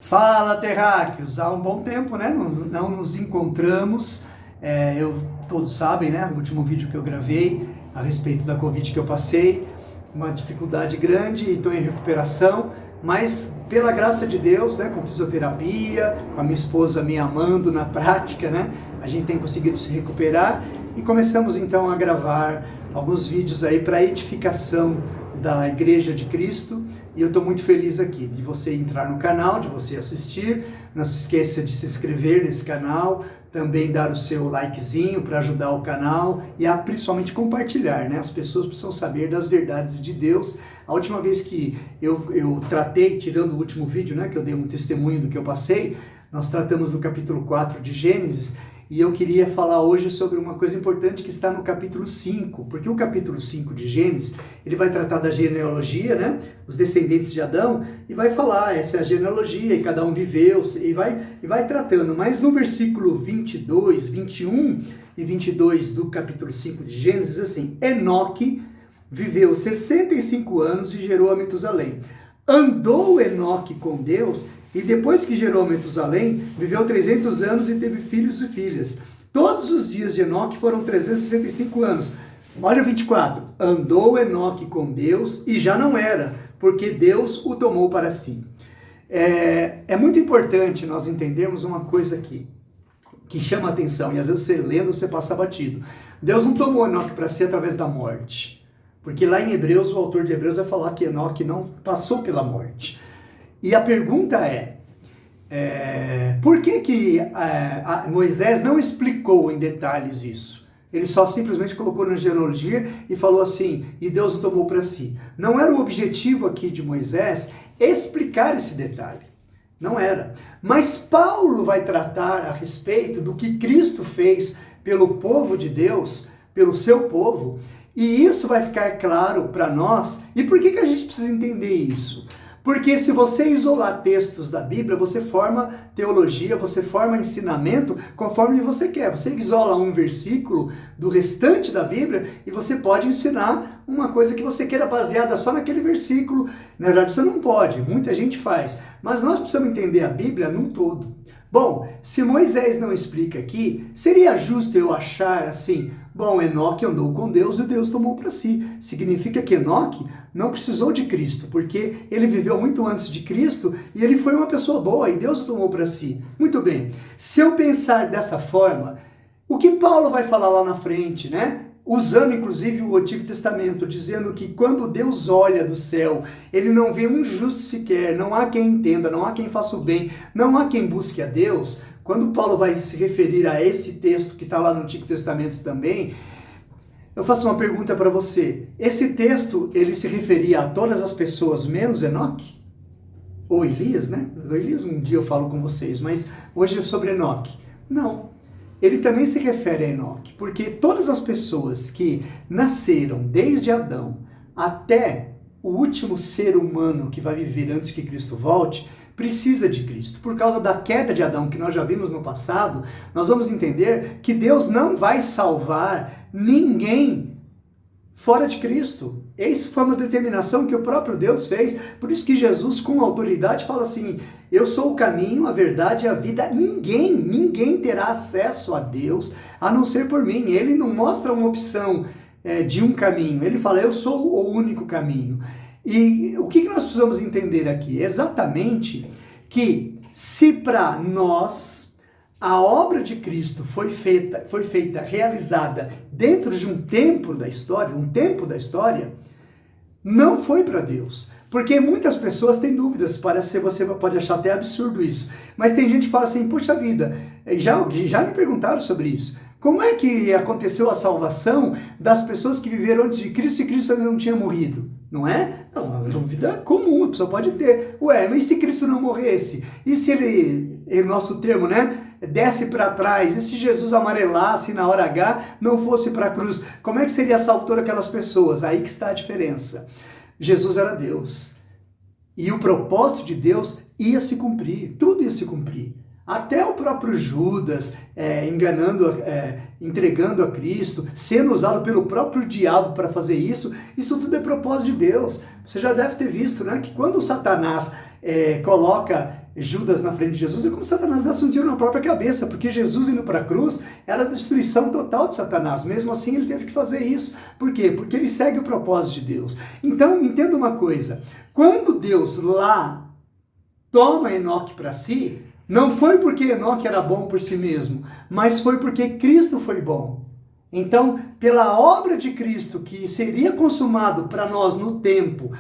Fala, terráqueos! Há um bom tempo, né? Não nos encontramos. Todos sabem, né? O último vídeo que eu gravei a respeito da Covid que eu passei, uma dificuldade grande e estou em recuperação, mas pela graça de Deus, né? Com fisioterapia, com a minha esposa me amando na prática, né? A gente tem conseguido se recuperar e começamos então a gravar alguns vídeos aí para edificação da Igreja de Cristo. E eu estou muito feliz aqui de você entrar no canal, de você assistir. Não se esqueça de se inscrever nesse canal, também dar o seu likezinho para ajudar o canal e principalmente compartilhar, né? As pessoas precisam saber das verdades de Deus. A última vez que eu tratei, tirando o último vídeo, né, que eu dei um testemunho do que eu passei, nós tratamos do capítulo 4 de Gênesis. E eu queria falar hoje sobre uma coisa importante que está no capítulo 5, porque o capítulo 5 de Gênesis, ele vai tratar da genealogia, né? Os descendentes de Adão, e vai falar, essa é a genealogia, e cada um viveu, e vai tratando. Mas no versículo 22, 21 e 22 do capítulo 5 de Gênesis, assim, Enoque viveu 65 anos e gerou a Metusalém. Andou Enoque com Deus, e depois que gerou Metusalém, viveu 300 anos e teve filhos e filhas. Todos os dias de Enoque foram 365 anos. Olha o 24. Andou Enoque com Deus e já não era, porque Deus o tomou para si. É muito importante nós entendermos uma coisa aqui, que chama a atenção, e às vezes você lendo, você passa batido. Deus não tomou Enoque para si através da morte. Porque lá em Hebreus, o autor de Hebreus vai falar que Enoque não passou pela morte. E a pergunta por que Moisés não explicou em detalhes isso? Ele só simplesmente colocou na genealogia e falou assim, e Deus o tomou para si. Não era o objetivo aqui de Moisés explicar esse detalhe. Não era. Mas Paulo vai tratar a respeito do que Cristo fez pelo povo de Deus, pelo seu povo, e isso vai ficar claro para nós. E por que a gente precisa entender isso? Porque se você isolar textos da Bíblia, você forma teologia, você forma ensinamento conforme você quer. Você isola um versículo do restante da Bíblia e você pode ensinar uma coisa que você queira baseada só naquele versículo. Na verdade, você não pode, muita gente faz. Mas nós precisamos entender a Bíblia num todo. Bom, se Moisés não explica aqui, seria justo eu achar assim, bom, Enoque andou com Deus e Deus tomou para si. Significa que Enoque não precisou de Cristo, porque ele viveu muito antes de Cristo e ele foi uma pessoa boa e Deus o tomou para si. Muito bem, se eu pensar dessa forma, o que Paulo vai falar lá na frente, né? Usando inclusive o Antigo Testamento, dizendo que quando Deus olha do céu, ele não vê um justo sequer, não há quem entenda, não há quem faça o bem, não há quem busque a Deus. Quando Paulo vai se referir a esse texto que está lá no Antigo Testamento também, eu faço uma pergunta para você. Esse texto, ele se referia a todas as pessoas menos Enoque? Ou Elias, né? Elias um dia eu falo com vocês, mas hoje é sobre Enoque. Não. Ele também se refere a Enoque, porque todas as pessoas que nasceram desde Adão até o último ser humano que vai viver antes que Cristo volte, precisa de Cristo. Por causa da queda de Adão, que nós já vimos no passado, nós vamos entender que Deus não vai salvar ninguém fora de Cristo. Essa foi uma determinação que o próprio Deus fez. Por isso que Jesus, com autoridade, fala assim, eu sou o caminho, a verdade e a vida. Ninguém terá acesso a Deus, a não ser por mim. Ele não mostra uma opção de um caminho. Ele fala, eu sou o único caminho. E o que nós precisamos entender aqui? Exatamente que se para nós a obra de Cristo foi feita, realizada dentro de um tempo da história, não foi para Deus. Porque muitas pessoas têm dúvidas, você pode achar até absurdo isso, mas tem gente que fala assim, puxa vida, já me perguntaram sobre isso. Como é que aconteceu a salvação das pessoas que viveram antes de Cristo e Cristo ainda não tinha morrido? Não é? É uma dúvida comum, a pessoa pode ter. Ué, mas e se Cristo não morresse? E se ele, em nosso termo, né, desce para trás? E se Jesus amarelasse na hora H, não fosse para a cruz? Como é que seria salvo todas aquelas pessoas? Aí que está a diferença. Jesus era Deus. E o propósito de Deus ia se cumprir. Tudo ia se cumprir. Até o próprio Judas entregando a Cristo, sendo usado pelo próprio diabo para fazer isso tudo é propósito de Deus. Você já deve ter visto, né, que quando o Satanás coloca Judas na frente de Jesus, é como se Satanás desse um tiro na própria cabeça, porque Jesus indo para a cruz era a destruição total de Satanás. Mesmo assim, ele teve que fazer isso. Por quê? Porque ele segue o propósito de Deus. Então, entenda uma coisa. Quando Deus lá toma Enoque para si, não foi porque Enoque era bom por si mesmo, mas foi porque Cristo foi bom. Então, pela obra de Cristo, que seria consumado para nós num tempo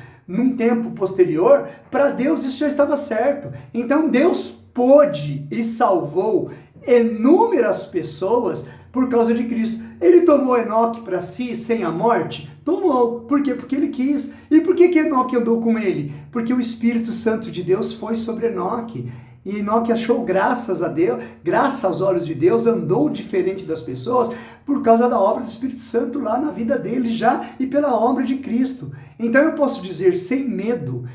posterior, para Deus isso já estava certo. Então, Deus pôde e salvou inúmeras pessoas por causa de Cristo. Ele tomou Enoque para si sem a morte? Tomou. Por quê? Porque ele quis. E por que Enoque andou com ele? Porque o Espírito Santo de Deus foi sobre Enoque. E Enoque achou graças a Deus, graças aos olhos de Deus, andou diferente das pessoas por causa da obra do Espírito Santo lá na vida dele já e pela obra de Cristo. Então eu posso dizer sem medo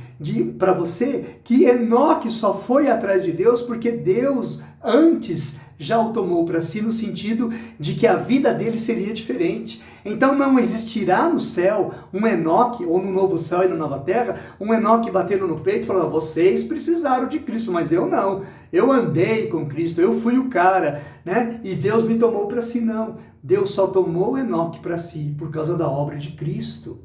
para você que Enoque só foi atrás de Deus porque Deus antes já o tomou para si, no sentido de que a vida dele seria diferente. Então não existirá no céu um Enoque, ou no novo céu e na nova terra, um Enoque batendo no peito e falando, vocês precisaram de Cristo, mas eu não. Eu andei com Cristo, eu fui o cara, né? E Deus me tomou para si, não. Deus só tomou Enoque para si por causa da obra de Cristo.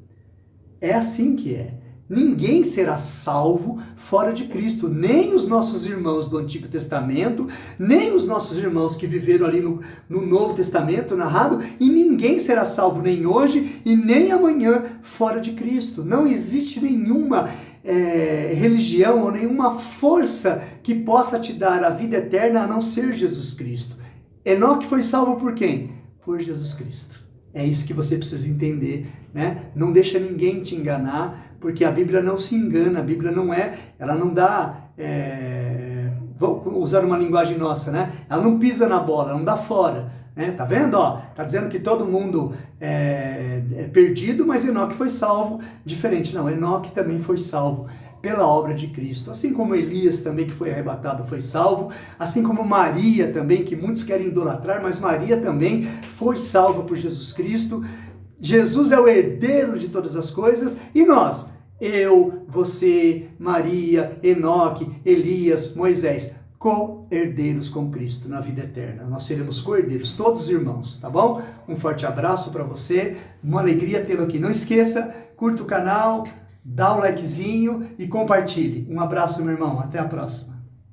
É assim que é. Ninguém será salvo fora de Cristo, nem os nossos irmãos do Antigo Testamento, nem os nossos irmãos que viveram ali no Novo Testamento narrado, e ninguém será salvo nem hoje e nem amanhã fora de Cristo. Não existe nenhuma religião ou nenhuma força que possa te dar a vida eterna a não ser Jesus Cristo. Enoque foi salvo por quem? Por Jesus Cristo. É isso que você precisa entender, né? Não deixa ninguém te enganar, porque a Bíblia não se engana, a Bíblia ela não dá, vou usar uma linguagem nossa, né? Ela não pisa na bola, ela não dá fora, né? Tá vendo? Ó, tá dizendo que todo mundo é perdido, mas Enoque foi salvo, diferente. Não, Enoque também foi salvo pela obra de Cristo, assim como Elias também, que foi arrebatado, foi salvo, assim como Maria também, que muitos querem idolatrar, mas Maria também foi salva por Jesus Cristo. Jesus é o herdeiro de todas as coisas, e nós, eu, você, Maria, Enoque, Elias, Moisés, co-herdeiros com Cristo na vida eterna. Nós seremos co-herdeiros, todos os irmãos, tá bom? Um forte abraço para você, uma alegria tê-lo aqui. Não esqueça, curta o canal, dá um likezinho e compartilhe. Um abraço, meu irmão. Até a próxima.